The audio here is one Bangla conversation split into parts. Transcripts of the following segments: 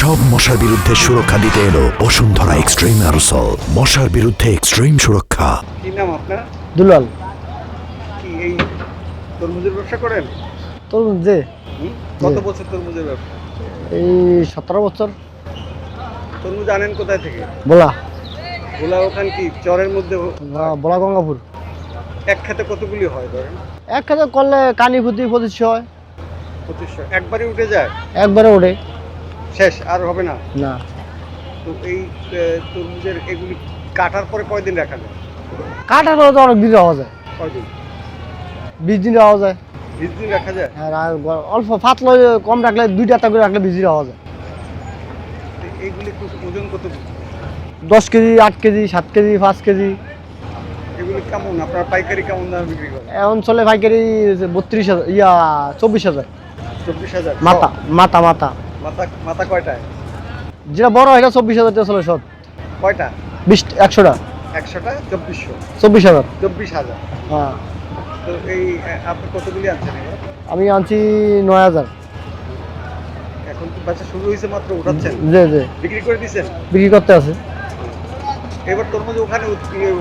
সব মশার বিরুদ্ধে সুরক্ষা দিতে এলো বসুন্ধরা এক্সট্রিম অ্যারোসল। মশার বিরুদ্ধে এক্সট্রিম সুরক্ষা। কি নাম আপনার? দুলাল। কি এই তরমুজের ব্যবসা করেন? তরমুজ যে কত বছর তরমুজের ব্যবসা? এই 17 বছর। তরমুজ আনেন কোথায় থেকে? বলা গোলা ওখান কি চরের মধ্যে? বলা গঙ্গাপুর। এক খেতে কতগুলি হয় ধরেন? এক খাতে করলে কানি প্রতি 2500 হয়। 2500 একবারে উঠে যায়? একবারে ওঠে শেষ আর হবে না? না। তো এই তরমুজের এগুলি কাটার পরে কয়দিন রাখা যায়? কাটার পরে তো অনেক দিন রাখা যায়, কয়দিন? 20 দিন রাখা যায়। 20 দিন রাখা যায়? আর অল্প পাতলা কম রাখলে 2টা করে রাখলে 20 দিন রাখা যায়। তো এইগুলি ওজন কত? 10 কেজি, 8 কেজি, 7 কেজি, 5 কেজি। এগুলি কেমন আপনার পাইকারি কেমন দামে বিক্রি করেন? এখন চলে পাইকারি 32,000 24,000 24,000 মাথা মাথা মাথা মাথা মাথা কয়টায়? যেটা বড় এটা 24,000 টাকা চলে সব। কয়টা? 100টা 100টা 2400 24,000। 24,000। হ্যাঁ, তো এই আপনি কতগুলি আনছেন এবার? আমি আনছি 9,000। এখন তো বেচা শুরু হয়েছে মাত্র, উঠাচ্ছেন? যে যে বিক্রি করে দিচ্ছেন? বিক্রি করতে আছে। এবার তরমুজ ওখানে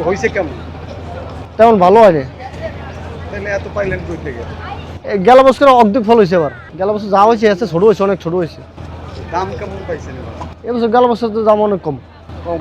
হয়েছে কেমন? তেমন ভালো হয়নি। তাহলে এত পাইলেন কই থেকে? গেল বছর অর্ধেক ফল হয়েছে। আবার গেল বছর যা হয়েছে এসে ছোট হয়েছে, অনেক ছোট হয়েছে। দাম কেমন পাইছেন এবার? এবছর গেল বছর তো দাম অনেক কম। কম।